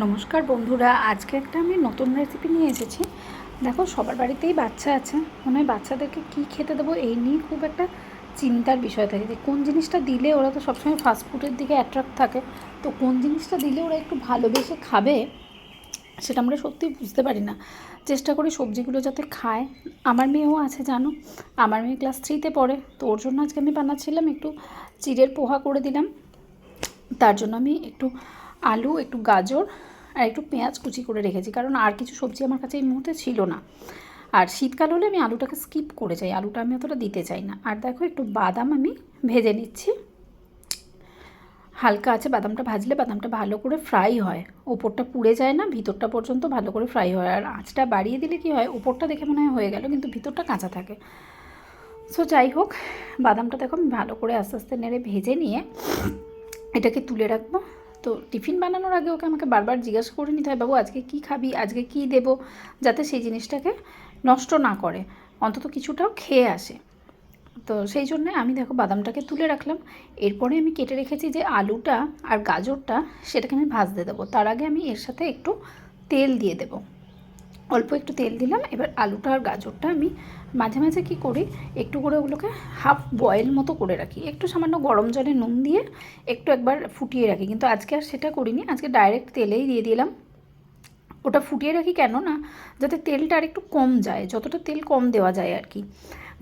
নমস্কার বন্ধুরা, আজকে একটা আমি নতুন রেসিপি নিয়ে এসেছি। দেখো, সবার বাড়িতেই বাচ্চা আছে, মনে হয় বাচ্চাদেরকে কী খেতে দেবো এই নিয়ে খুব একটা চিন্তার বিষয় থাকে যে কোন জিনিসটা দিলে ওরা তো সবসময় ফাস্টফুডের দিকে অ্যাট্রাক্ট থাকে। তো কোন জিনিসটা দিলে ওরা একটু ভালোবেসে খাবে সেটা আমরা সত্যিই বুঝতে পারি না। চেষ্টা করি সবজিগুলো যাতে খায়। আমার মেয়েও আছে জানো, আমার মেয়ে ক্লাস 3তে পড়ে, তো ওর জন্য আজকে আমি বানাচ্ছিলাম একটু চিড়ের পোহা করে দিলাম। তার জন্য আমি একটু আলু, একটু গাজর আর একটু পেঁয়াজ কুচি করে রেখেছি, কারণ আর কিছু সবজি আমার কাছে এই মুহূর্তে ছিল না। আর শীতকাল হলে আমি আলুটাকে স্কিপ করে যাই, আলুটা আমি অতটা দিতে চাই না। আর দেখো, একটু বাদাম আমি ভেজে নিচ্ছি। হালকা আছে, বাদামটা ভাজলে বাদামটা ভালো করে ফ্রাই হয়, ওপরটা পুড়ে যায় না, ভিতরটা পর্যন্ত ভালো করে ফ্রাই হয়। আর আঁচটা বাড়িয়ে দিলে কী হয়, ওপরটা দেখে মনে হয় হয়ে গেল কিন্তু ভিতরটা কাঁচা থাকে। সো যাই হোক, বাদামটা দেখো আমি ভালো করে আস্তে আস্তে নেড়ে ভেজে নিয়ে এটাকে তুলে রাখবো। তো টিফিন বানানোর আগে ওকে আমাকে বারবার জিজ্ঞাসা করে নিতে হয়, বাবু আজকে কী খাবি, আজকে কী দেবো, যাতে সেই জিনিসটাকে নষ্ট না করে, অন্তত কিছুটাও খেয়ে আসে। তো সেই জন্যে আমি দেখো বাদামটাকে তুলে রাখলাম। এরপরে আমি কেটে রেখেছি যে আলুটা আর গাজরটা, সেটাকে আমি ভাজতে দেবো। তার আগে আমি এর সাথে একটু তেল দিয়ে দেবো, অল্প একটু তেল দিলাম। এবার আলুটা আর গাজরটা আমি মাঝে মাঝে কী করি, একটু করে ওগুলোকে হাফ বয়েল মতো করে রাখি, একটু সামান্য গরম জলে নুন দিয়ে একটু একবার ফুটিয়ে রাখি। কিন্তু আজকে আর সেটা করিনি, আজকে ডাইরেক্ট তেলেই দিয়ে দিলাম। ওটা ফুটিয়ে রাখি কেন না, যাতে তেলটা আর একটু কম যায়, যতটা তেল কম দেওয়া যায় আর কি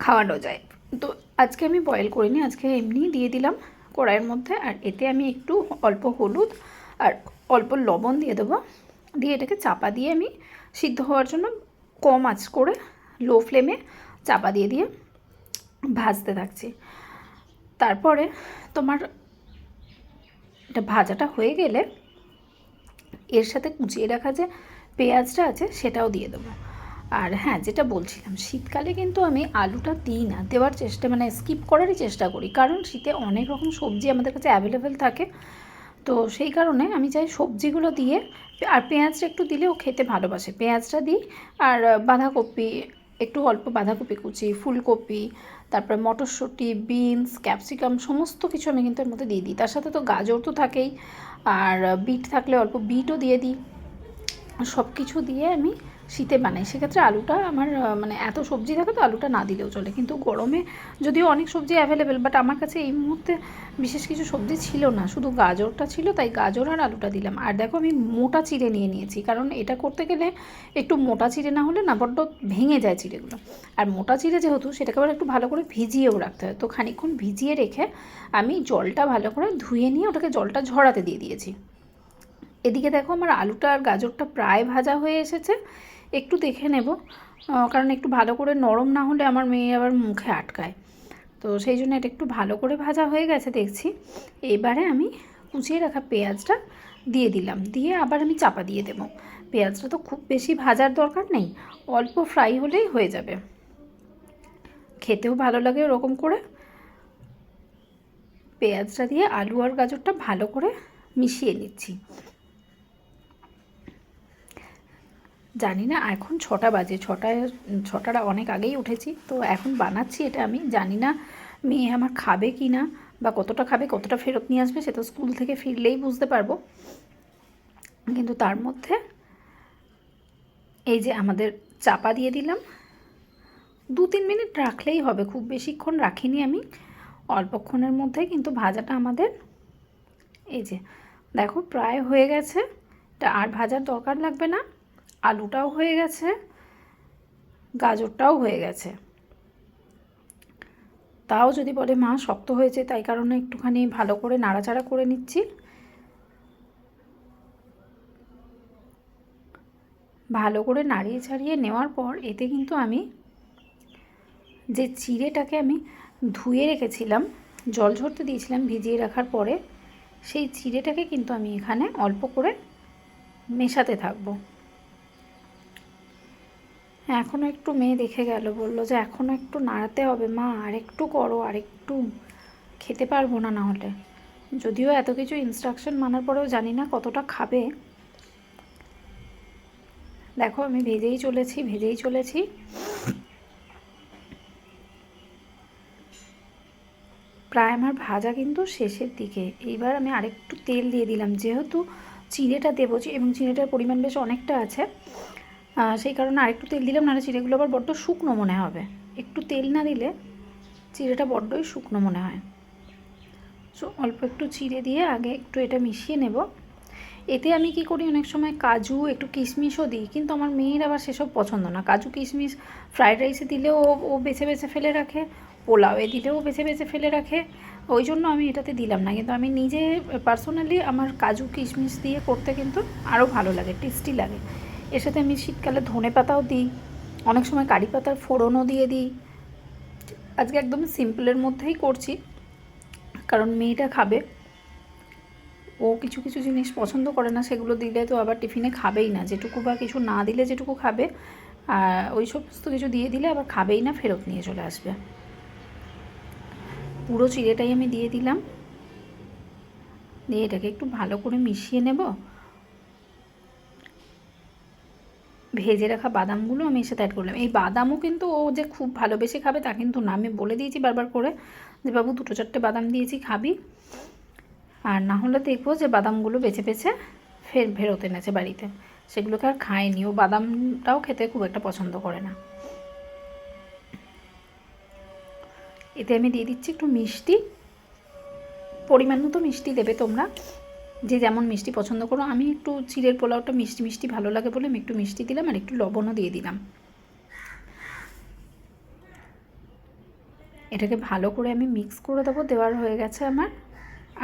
খাওয়ানো যায়। তো আজকে আমি বয়েল করিনি, আজকে এমনি দিয়ে দিলাম কড়াইয়ের মধ্যে। আর এতে আমি একটু অল্প হলুদ আর অল্প লবণ দিয়ে দেবো, দিয়ে এটাকে চাপা দিয়ে আমি সিদ্ধ হওয়ার জন্য কম আঁচ করে লো ফ্লেমে চাপা দিয়ে দিয়ে ভাজতে থাকছি। তারপরে তোমার এটা ভাজাটা হয়ে গেলে এর সাথে কুচিয়ে রাখা যে পেঁয়াজটা আছে সেটাও দিয়ে দেবো। আর হ্যাঁ, যেটা বলছিলাম, শীতকালে কিন্তু আমি আলুটা দিই না, দেওয়ার চেষ্টা মানে স্কিপ করারই চেষ্টা করি, কারণ শীতে অনেক রকম সবজি আমাদের কাছে অ্যাভেলেবেল থাকে। তো সেই কারণে আমি চাই সবজিগুলো দিয়ে, আর পেঁয়াজটা একটু দিলেও খেতে ভালোবাসে, পেঁয়াজটা দিই। আর বাঁধাকপি, একটু অল্প বাঁধাকপি কুচি, ফুলকপি, তারপরে মটরশুঁটি, বিনস, ক্যাপসিকাম সমস্ত কিছু আমি কিন্তু এর মধ্যে দিয়ে দিই। তার সাথে তো গাজর তো থাকেই, আর বিট থাকলে অল্প বিটও দিয়ে দিই। সব কিছু দিয়ে আমি শীতে বানাই। সেক্ষেত্রে আলুটা আমার মানে এত সবজি থাকে তো আলুটা না দিলেও চলে, কিন্তু গরমে যদিও অনেক সবজি অ্যাভেলেবেল, বাট আমার কাছে এই মুহূর্তে বিশেষ কিছু সবজি ছিল না, শুধু গাজরটা ছিল, তাই গাজর আর আলুটা দিলাম। আর দেখো আমি মোটা চিড়ে নিয়ে নিয়েছি, কারণ এটা করতে গেলে একটু মোটা চিড়ে না হলে না বড্ড ভেঙে যায় চিড়েগুলো। আর মোটা চিড়ে যেহেতু, সেটাকে আবার একটু ভালো করে ভিজিয়েও রাখতে হয়। তো খানিকক্ষণ ভিজিয়ে রেখে আমি জলটা ভালো করে ধুয়ে নিয়ে ওটাকে জলটা ঝরাতে দিয়ে দিয়েছি। এদিকে দেখো আমার আলুটা আর গাজরটা প্রায় ভাজা হয়ে এসেছে, একটু দেখে নেব, কারণ একটু ভালো করে নরম না হলে আমার মেয়ে আবার মুখে আটকায়। তো সেই জন্য এটা একটু ভালো করে ভাজা হয়ে গেছে দেখছি। এবারে আমি কুচিয়ে রাখা পেঁয়াজটা দিয়ে দিলাম, দিয়ে আবার আমি চাপা দিয়ে দেবো। পেঁয়াজটা তো খুব বেশি ভাজার দরকার নেই, অল্প ফ্রাই হলেই হয়ে যাবে, খেতেও ভালো লাগে ওরকম করে। পেঁয়াজটা দিয়ে আলু আর গাজরটা ভালো করে মিশিয়ে নিচ্ছি। জানি না এখন 6টা বাজে, ছটার অনেক আগেই উঠেছি, তো এখন বানাচ্ছি এটা। আমি জানি না মেয়ে আমার খাবে কি না, বা কতটা খাবে, কতটা ফেরত নিয়ে আসবে, সে তো স্কুল থেকে ফিরলেই বুঝতে পারবো। কিন্তু তার মধ্যে এই যে আমাদের চাপা দিয়ে দিলাম, 2-3 মিনিট রাখলেই হবে, খুব বেশিক্ষণ রাখিনি আমি, অল্পক্ষণের মধ্যে কিন্তু ভাজাটা আমাদের এই যে দেখো প্রায় হয়ে গেছে। এটা আর ভাজার দরকার লাগবে না, আলুটাও হয়ে গেছে, গাজরটাও হয়ে গেছে। তাও যদি বলে মা শক্ত হয়েছে, তাই কারণে একটুখানি ভালো করে নাড়াচাড়া করে নিচ্ছি। ভালো করে নাড়িয়ে ছাড়িয়ে নেওয়ার পর এতে কিন্তু আমি যে চিড়েটাকে আমি ধুয়ে রেখেছিলাম, জল ঝরতে দিয়েছিলাম ভিজিয়ে রাখার পরে, সেই চিড়েটাকে কিন্তু আমি এখানে অল্প করে মেশাতে থাকবো। এখনও একটু মেয়ে দেখে গেল, বললো যে এখনও একটু নাড়াতে হবে মা, আর একটু করো, আর একটু, খেতে পারবো না না হলে। যদিও এত কিছু ইনস্ট্রাকশন মানার পরেও জানি না কতটা খাবে। দেখো আমি ভেজেই চলেছি। প্রায় আমার ভাজা কিন্তু শেষের দিকে। এইবার আমি আরেকটু তেল দিয়ে দিলাম, যেহেতু চিড়েটা দেবো এবং চিড়েটার পরিমাণ বেশ অনেকটা আছে, সেই কারণে আরেকটু তেল দিলাম, নাহলে চিড়েগুলো আবার বড্ড শুকনো মনে হবে। একটু তেল না দিলে চিড়েটা বড্ডই শুকনো মনে হয়। সো অল্প একটু চিড়ে দিয়ে আগে একটু এটা মিশিয়ে নেব। এতে আমি কি করি, অনেক সময় কাজু একটু কিশমিশও দিই, কিন্তু আমার মেয়ের আবার সেসব পছন্দ না। কাজু কিশমিশ ফ্রায়েড রাইসে দিলেও ও বেছে বেছে ফেলে রাখে, পোলাওয়ে দিলেও বেছে বেছে ফেলে রাখে, ওই জন্য আমি এটাতে দিলাম না। কিন্তু আমি নিজে পার্সোনালি আমার কাজু কিশমিশ দিয়ে করতে কিন্তু আরও ভালো লাগে, টেস্টি লাগে। এর সাথে আমি শীতকালে ধনে পাতাও দিই, অনেক সময় কারি পাতার ফোড়নও দিয়ে দিই। আজকে একদম সিম্পলের মধ্যেই করছি, কারণ মেয়েটা খাবে, ও কিছু কিছু জিনিস পছন্দ করে না, সেগুলো দিলে তো আবার টিফিনে খাবেই না। যেটুকু বা কিছু না দিলে যেটুকু খাবে, ওই সমস্ত কিছু দিয়ে দিলে আবার খাবেই না, ফেরত নিয়ে চলে আসবে। পুরো চিড়েটাই আমি দিয়ে দিলাম, দিয়ে এটাকে একটু ভালো করে মিশিয়ে নেব। ভেজে রাখা বাদামগুলো আমি এর সাথে অ্যাড করলাম। এই বাদামও কিন্তু ও যে খুব ভালোবেসে খাবে তা কিন্তু না, আমি বলে দিয়েছি বারবার করে যে বাবু 2-4টে বাদাম দিয়েছি, খাবি, আর না হলে দেখবো যে বাদামগুলো বেছে বেছে ফেরত এনেছে বাড়িতে, সেগুলোকে আর খায়নি। ও বাদামটাও খেতে খুব একটা পছন্দ করে না। এতে আমি দিয়ে দিচ্ছি একটু মিষ্টি, পরিমাণ মতো মিষ্টি দেবে তোমরা, যে যেমন মিষ্টি পছন্দ করো। আমি একটু চিড়ের পোলাওটা মিষ্টি মিষ্টি ভালো লাগে বলে আমি একটু মিষ্টি দিলাম, আর একটু লবণও দিয়ে দিলাম। এটাকে ভালো করে আমি মিক্স করে দেবো, দেওয়ার হয়ে গেছে আমার।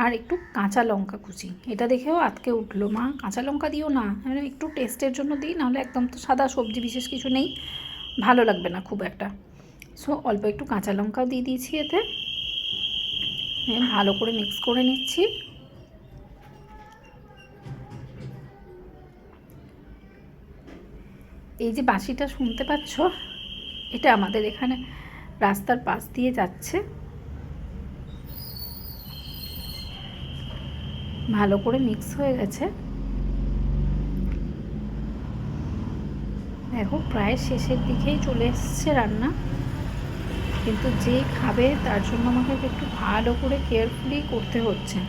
আর একটু কাঁচা লঙ্কা কুচি, এটা দেখেও আজকে উঠলো, মা কাঁচা লঙ্কা দিও না, একটু টেস্টের জন্য দিই, নাহলে একদম তো সাদা সবজি বিশেষ কিছু নেই, ভালো লাগবে না খুব একটা। সো অল্প একটু কাঁচা লঙ্কাও দিয়ে দিয়েছি এতে, ভালো করে মিক্স করে নিচ্ছি। এই যে বাঁশিটা শুনতে পাচ্ছ, এটা আমাদের এখানে রাস্তার পাশ দিয়ে যাচ্ছে। ভালো করে মিক্স হয়ে গেছে, দেখো প্রায় শেষের দিকেই চলে এসছে রান্না, কিন্তু যে খাবে তার জন্য আমাকে একটু ভালো করে কেয়ারফুলি করতে হচ্ছে।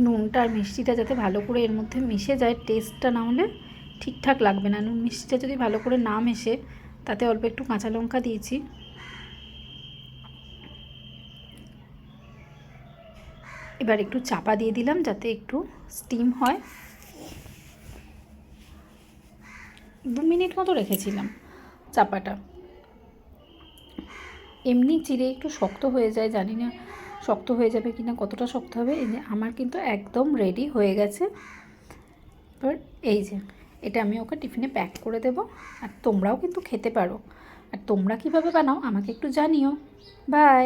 নুনটা আর মিষ্টিটা যাতে ভালো করে এর মধ্যে মিশে যায়, টেস্টটা না হলে ঠিকঠাক লাগবে না। নুন মিষ্টিটা যদি ভালো করে না মেশে, তাতে অল্প একটু কাঁচা লঙ্কা দিয়েছি, এবার একটু চাপা দিয়ে দিলাম যাতে একটু স্টিম হয়। 2 মিনিট মতো রেখেছিলাম চাপাটা। এমনি চিড়ে একটু শক্ত হয়ে যায়, জানি না শক্ত হয়ে যাবে কি না, কতটা শক্ত হবে। এই যে আমার কিন্তু একদম রেডি হয়ে গেছে। এবার এই যে এটা আমি ওকে টিফিনে প্যাক করে দেব, আর তোমরাও কিন্তু খেতে পারো। আর তোমরা কীভাবে বানাও আমাকে একটু জানিও। বাই।